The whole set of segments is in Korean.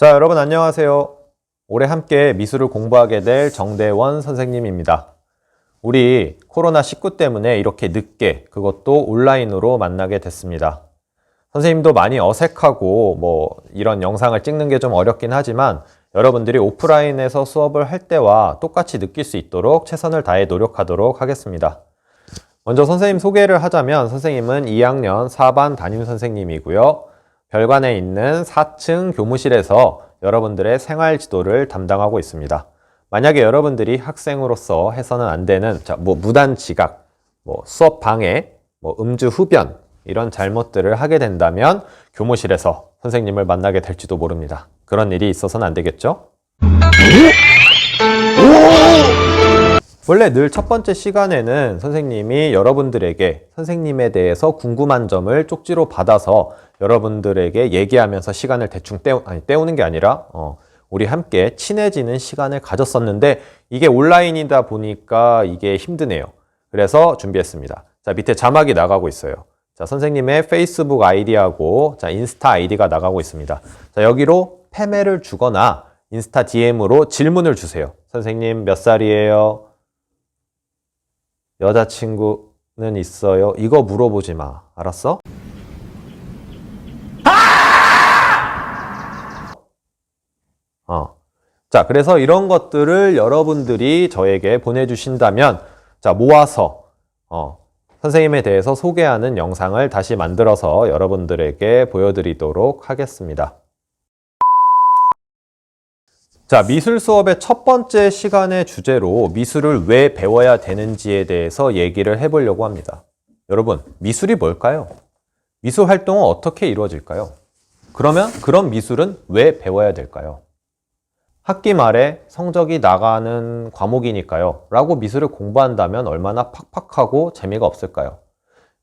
자, 여러분 안녕하세요. 올해 함께 미술을 공부하게 될 정대원 선생님입니다. 우리 코로나19 때문에 이렇게 늦게, 그것도 온라인으로 만나게 됐습니다. 선생님도 많이 어색하고 이런 영상을 찍는 게 좀 어렵긴 하지만 여러분들이 오프라인에서 수업을 할 때와 똑같이 느낄 수 있도록 최선을 다해 노력하도록 하겠습니다. 먼저 선생님 소개를 하자면 선생님은 2학년 4반 담임 선생님이고요. 별관에 있는 4층 교무실에서 여러분들의 생활 지도를 담당하고 있습니다. 만약에 여러분들이 학생으로서 해서는 안 되는 무단 지각, 수업 방해, 음주 흡연 이런 잘못들을 하게 된다면 교무실에서 선생님을 만나게 될지도 모릅니다. 그런 일이 있어서는 안 되겠죠? 원래 늘 첫 번째 시간에는 선생님이 여러분들에게 선생님에 대해서 궁금한 점을 쪽지로 받아서 여러분들에게 얘기하면서 시간을 대충 때우는 게 아니라 우리 함께 친해지는 시간을 가졌었는데 이게 온라인이다 보니까 이게 힘드네요. 그래서 준비했습니다. 자, 밑에 자막이 나가고 있어요. 자, 선생님의 페이스북 아이디하고 인스타 아이디가 나가고 있습니다. 자, 여기로 패매를 주거나 인스타 DM으로 질문을 주세요. 선생님 몇 살이에요? 여자친구는 있어요? 이거 물어보지 마. 알았어? 자, 그래서 이런 것들을 여러분들이 저에게 보내주신다면, 자, 모아서, 선생님에 대해서 소개하는 영상을 다시 만들어서 여러분들에게 보여드리도록 하겠습니다. 자, 미술 수업의 첫 번째 시간의 주제로 미술을 왜 배워야 되는지에 대해서 얘기를 해보려고 합니다. 여러분, 미술이 뭘까요? 미술 활동은 어떻게 이루어질까요? 그러면 그런 미술은 왜 배워야 될까요? 학기 말에 성적이 나가는 과목이니까요. 라고 미술을 공부한다면 얼마나 팍팍하고 재미가 없을까요?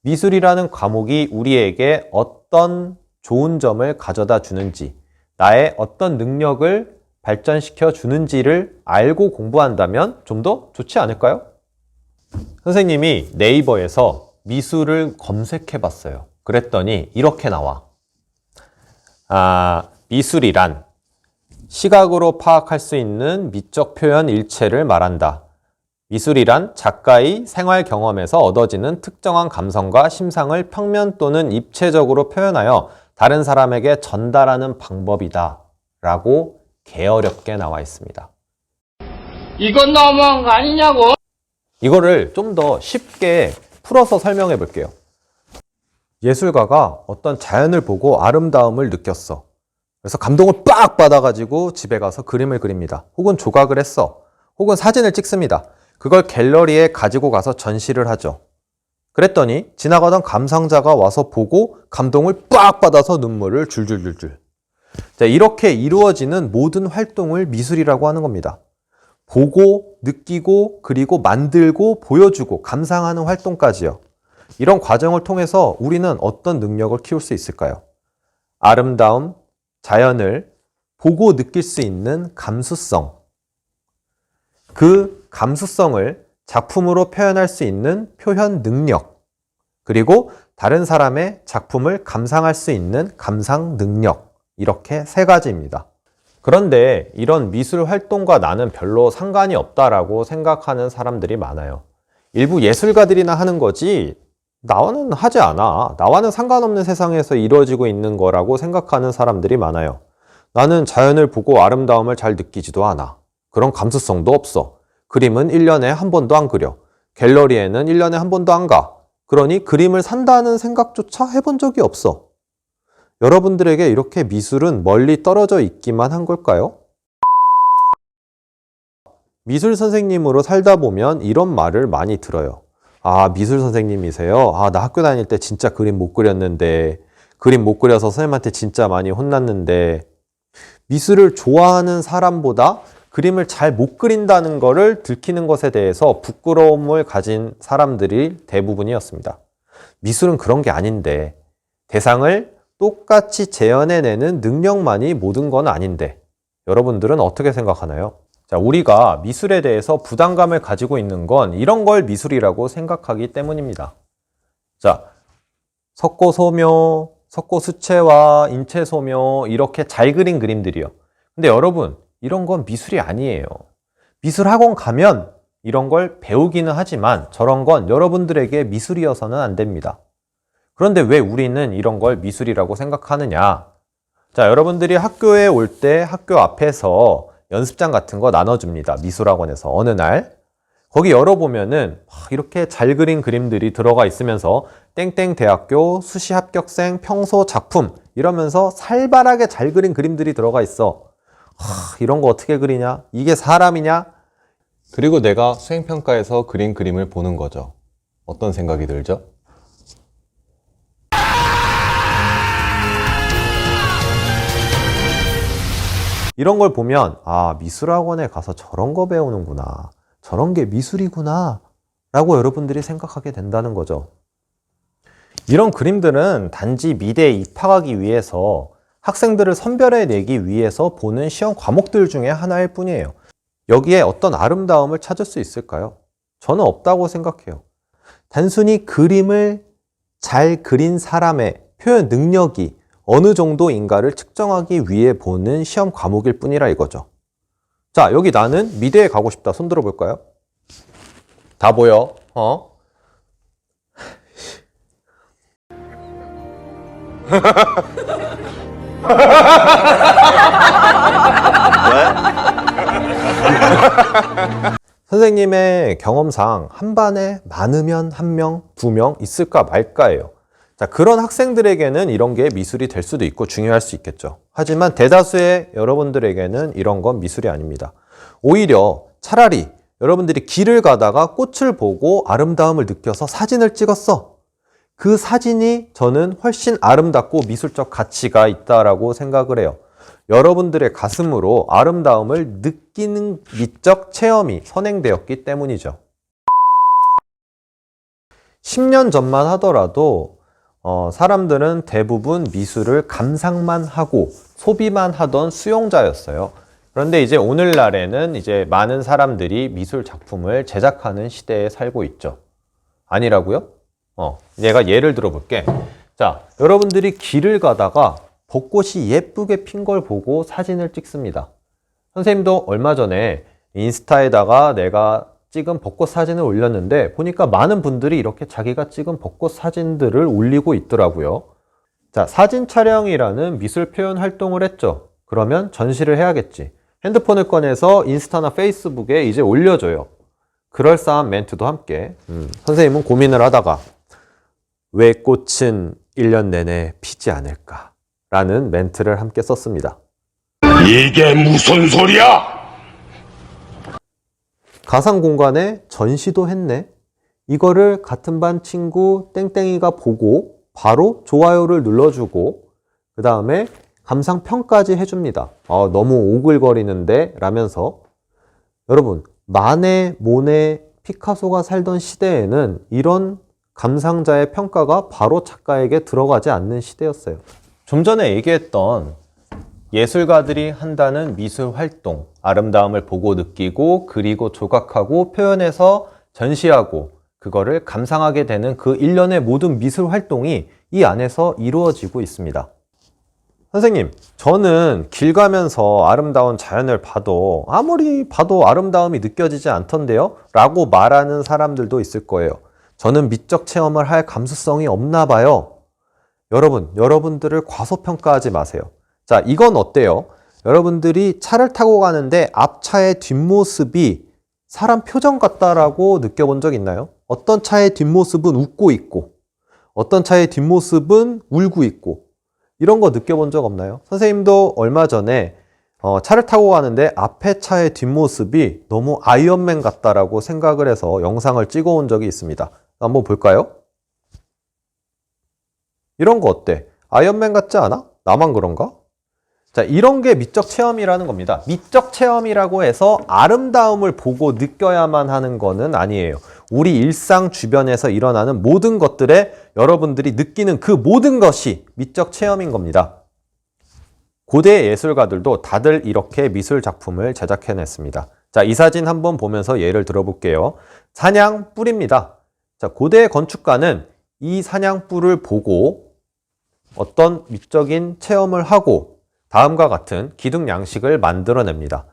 미술이라는 과목이 우리에게 어떤 좋은 점을 가져다 주는지, 나의 어떤 능력을 발전시켜 주는지를 알고 공부한다면 좀 더 좋지 않을까요? 선생님이 네이버에서 미술을 검색해 봤어요. 그랬더니 이렇게 나와. 미술이란 시각으로 파악할 수 있는 미적 표현 일체를 말한다. 미술이란 작가의 생활 경험에서 얻어지는 특정한 감성과 심상을 평면 또는 입체적으로 표현하여 다른 사람에게 전달하는 방법이다. 라고 개어렵게 나와 있습니다. 이건 너무한 거 아니냐고? 이거를 좀 더 쉽게 풀어서 설명해 볼게요. 예술가가 어떤 자연을 보고 아름다움을 느꼈어. 그래서 감동을 빡 받아가지고 집에 가서 그림을 그립니다. 혹은 조각을 했어. 혹은 사진을 찍습니다. 그걸 갤러리에 가지고 가서 전시를 하죠. 그랬더니 지나가던 감상자가 와서 보고 감동을 빡 받아서 눈물을 줄줄줄줄. 자, 이렇게 이루어지는 모든 활동을 미술이라고 하는 겁니다. 보고, 느끼고, 그리고 만들고, 보여주고, 감상하는 활동까지요. 이런 과정을 통해서 우리는 어떤 능력을 키울 수 있을까요? 아름다움, 자연을 보고 느낄 수 있는 감수성. 그 감수성을 작품으로 표현할 수 있는 표현 능력. 그리고 다른 사람의 작품을 감상할 수 있는 감상 능력. 이렇게 세 가지입니다. 그런데 이런 미술 활동과 나는 별로 상관이 없다라고 생각하는 사람들이 많아요. 일부 예술가들이나 하는 거지 나와는 하지 않아. 나와는 상관없는 세상에서 이루어지고 있는 거라고 생각하는 사람들이 많아요. 나는 자연을 보고 아름다움을 잘 느끼지도 않아. 그런 감수성도 없어. 그림은 1년에 한 번도 안 그려. 갤러리에는 1년에 한 번도 안 가. 그러니 그림을 산다는 생각조차 해본 적이 없어. 여러분들에게 이렇게 미술은 멀리 떨어져 있기만 한 걸까요? 미술 선생님으로 살다 보면 이런 말을 많이 들어요. 미술 선생님이세요? 나 학교 다닐 때 진짜 그림 못 그렸는데, 그림 못 그려서 선생님한테 진짜 많이 혼났는데, 미술을 좋아하는 사람보다 그림을 잘 못 그린다는 거를 들키는 것에 대해서 부끄러움을 가진 사람들이 대부분이었습니다. 미술은 그런 게 아닌데, 대상을 똑같이 재현해내는 능력만이 모든 건 아닌데, 여러분들은 어떻게 생각하나요? 자, 우리가 미술에 대해서 부담감을 가지고 있는 건 이런 걸 미술이라고 생각하기 때문입니다. 자, 석고소묘, 석고수채화, 인체소묘 이렇게 잘 그린 그림들이요. 근데 여러분, 이런 건 미술이 아니에요. 미술 학원 가면 이런 걸 배우기는 하지만 저런 건 여러분들에게 미술이어서는 안 됩니다. 그런데 왜 우리는 이런 걸 미술이라고 생각하느냐? 자, 여러분들이 학교에 올 때 학교 앞에서 연습장 같은 거 나눠줍니다. 미술학원에서 어느 날. 거기 열어보면은 이렇게 잘 그린 그림들이 들어가 있으면서 땡땡 대학교 수시 합격생 평소 작품 이러면서 살벌하게 잘 그린 그림들이 들어가 있어. 이런 거 어떻게 그리냐? 이게 사람이냐? 그리고 내가 수행평가에서 그린 그림을 보는 거죠. 어떤 생각이 들죠? 이런 걸 보면 미술학원에 가서 저런 거 배우는구나. 저런 게 미술이구나. 라고 여러분들이 생각하게 된다는 거죠. 이런 그림들은 단지 미대에 입학하기 위해서 학생들을 선별해내기 위해서 보는 시험 과목들 중에 하나일 뿐이에요. 여기에 어떤 아름다움을 찾을 수 있을까요? 저는 없다고 생각해요. 단순히 그림을 잘 그린 사람의 표현 능력이 어느 정도인가를 측정하기 위해 보는 시험 과목일 뿐이라 이거죠. 자, 여기 나는 미대에 가고 싶다. 손 들어볼까요? 다 보여. 선생님의 경험상 한 반에 많으면 1명, 2명 있을까 말까예요. 자, 그런 학생들에게는 이런 게 미술이 될 수도 있고 중요할 수 있겠죠. 하지만 대다수의 여러분들에게는 이런 건 미술이 아닙니다. 오히려 차라리 여러분들이 길을 가다가 꽃을 보고 아름다움을 느껴서 사진을 찍었어. 그 사진이 저는 훨씬 아름답고 미술적 가치가 있다라고 생각을 해요. 여러분들의 가슴으로 아름다움을 느끼는 미적 체험이 선행되었기 때문이죠. 10년 전만 하더라도 사람들은 대부분 미술을 감상만 하고 소비만 하던 수용자였어요. 그런데 이제 오늘날에는 이제 많은 사람들이 미술 작품을 제작하는 시대에 살고 있죠. 아니라고요? 내가 예를 들어 볼게. 자, 여러분들이 길을 가다가 벚꽃이 예쁘게 핀 걸 보고 사진을 찍습니다. 선생님도 얼마 전에 인스타에다가 내가 찍은 벚꽃 사진을 올렸는데 보니까 많은 분들이 이렇게 자기가 찍은 벚꽃 사진들을 올리고 있더라고요. 자, 사진 촬영이라는 미술 표현 활동을 했죠. 그러면 전시를 해야겠지. 핸드폰을 꺼내서 인스타나 페이스북에 이제 올려줘요. 그럴싸한 멘트도 함께. 선생님은 고민을 하다가 왜 꽃은 1년 내내 피지 않을까? 라는 멘트를 함께 썼습니다. 이게 무슨 소리야? 가상 공간에 전시도 했네. 이거를 같은 반 친구 땡땡이가 보고 바로 좋아요를 눌러주고 그 다음에 감상평까지 해줍니다. 너무 오글거리는데 라면서. 여러분, 마네, 모네, 피카소가 살던 시대에는 이런 감상자의 평가가 바로 작가에게 들어가지 않는 시대였어요. 좀 전에 얘기했던 예술가들이 한다는 미술 활동, 아름다움을 보고 느끼고 그리고 조각하고 표현해서 전시하고 그거를 감상하게 되는 그 일련의 모든 미술 활동이 이 안에서 이루어지고 있습니다. 선생님, 저는 길 가면서 아름다운 자연을 봐도 아무리 봐도 아름다움이 느껴지지 않던데요? 라고 말하는 사람들도 있을 거예요. 저는 미적 체험을 할 감수성이 없나 봐요. 여러분들을 과소평가하지 마세요. 자, 이건 어때요? 여러분들이 차를 타고 가는데 앞차의 뒷모습이 사람 표정 같다라고 느껴본 적 있나요? 어떤 차의 뒷모습은 웃고 있고 어떤 차의 뒷모습은 울고 있고 이런 거 느껴본 적 없나요? 선생님도 얼마 전에 차를 타고 가는데 앞에 차의 뒷모습이 너무 아이언맨 같다라고 생각을 해서 영상을 찍어 온 적이 있습니다. 한번 볼까요? 이런 거 어때? 아이언맨 같지 않아? 나만 그런가? 자, 이런 게 미적 체험이라는 겁니다. 미적 체험이라고 해서 아름다움을 보고 느껴야만 하는 거는 아니에요. 우리 일상 주변에서 일어나는 모든 것들에 여러분들이 느끼는 그 모든 것이 미적 체험인 겁니다. 고대 예술가들도 다들 이렇게 미술 작품을 제작해냈습니다. 자, 이 사진 한번 보면서 예를 들어볼게요. 사냥뿔입니다. 자, 고대 건축가는 이 사냥뿔을 보고 어떤 미적인 체험을 하고 다음과 같은 기둥 양식을 만들어냅니다.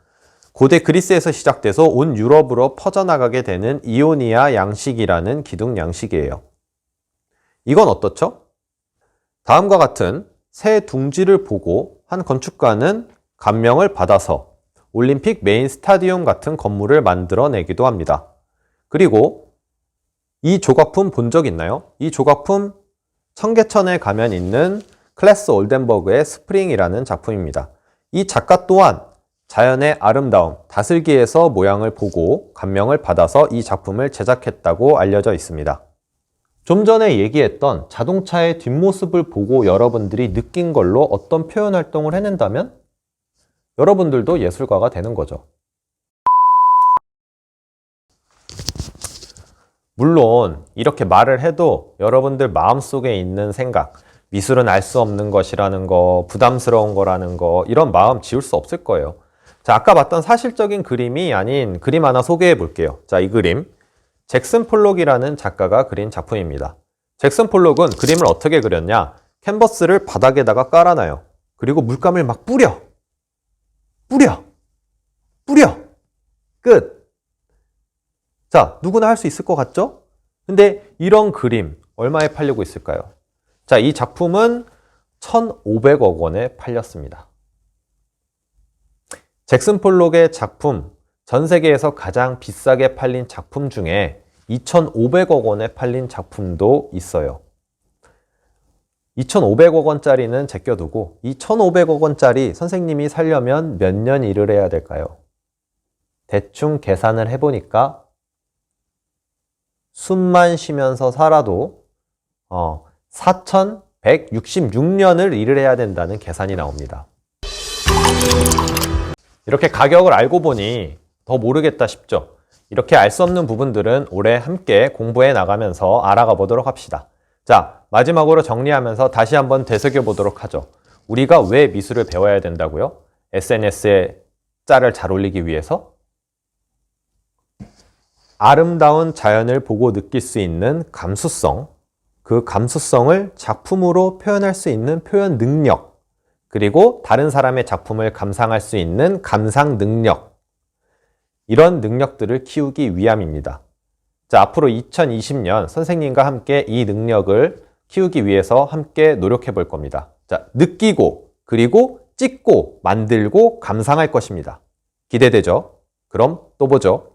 고대 그리스에서 시작돼서 온 유럽으로 퍼져나가게 되는 이오니아 양식이라는 기둥 양식이에요. 이건 어떻죠? 다음과 같은 새 둥지를 보고 한 건축가는 감명을 받아서 올림픽 메인 스타디움 같은 건물을 만들어내기도 합니다. 그리고 이 조각품 본 적 있나요? 이 조각품 청계천에 가면 있는 클래스 올덴버그의 스프링이라는 작품입니다. 이 작가 또한 자연의 아름다움, 다슬기에서 모양을 보고 감명을 받아서 이 작품을 제작했다고 알려져 있습니다. 좀 전에 얘기했던 자동차의 뒷모습을 보고 여러분들이 느낀 걸로 어떤 표현 활동을 해낸다면 여러분들도 예술가가 되는 거죠. 물론 이렇게 말을 해도 여러분들 마음속에 있는 생각, 미술은 알 수 없는 것이라는 거, 부담스러운 거라는 거, 이런 마음 지울 수 없을 거예요. 자, 아까 봤던 사실적인 그림이 아닌 그림 하나 소개해 볼게요. 자, 이 그림 잭슨 폴록이라는 작가가 그린 작품입니다. 잭슨 폴록은 그림을 어떻게 그렸냐? 캔버스를 바닥에다가 깔아놔요. 그리고 물감을 막 뿌려. 끝. 자, 누구나 할 수 있을 것 같죠? 근데 이런 그림 얼마에 팔리고 있을까요? 자, 이 작품은 1,500억 원에 팔렸습니다. 잭슨 폴록의 작품, 전 세계에서 가장 비싸게 팔린 작품 중에 2,500억 원에 팔린 작품도 있어요. 2,500억 원짜리는 제껴두고 2,500억 원짜리 선생님이 살려면 몇 년 일을 해야 될까요? 대충 계산을 해보니까 숨만 쉬면서 살아도 4,166년을 일을 해야 된다는 계산이 나옵니다. 이렇게 가격을 알고 보니 더 모르겠다 싶죠? 이렇게 알 수 없는 부분들은 올해 함께 공부해 나가면서 알아가 보도록 합시다. 자, 마지막으로 정리하면서 다시 한번 되새겨 보도록 하죠. 우리가 왜 미술을 배워야 된다고요? SNS에 짤을 잘 올리기 위해서? 아름다운 자연을 보고 느낄 수 있는 감수성, 그 감수성을 작품으로 표현할 수 있는 표현 능력, 그리고 다른 사람의 작품을 감상할 수 있는 감상 능력, 이런 능력들을 키우기 위함입니다. 자, 앞으로 2020년 선생님과 함께 이 능력을 키우기 위해서 함께 노력해 볼 겁니다. 자, 느끼고, 그리고 찍고, 만들고, 감상할 것입니다. 기대되죠? 그럼 또 보죠.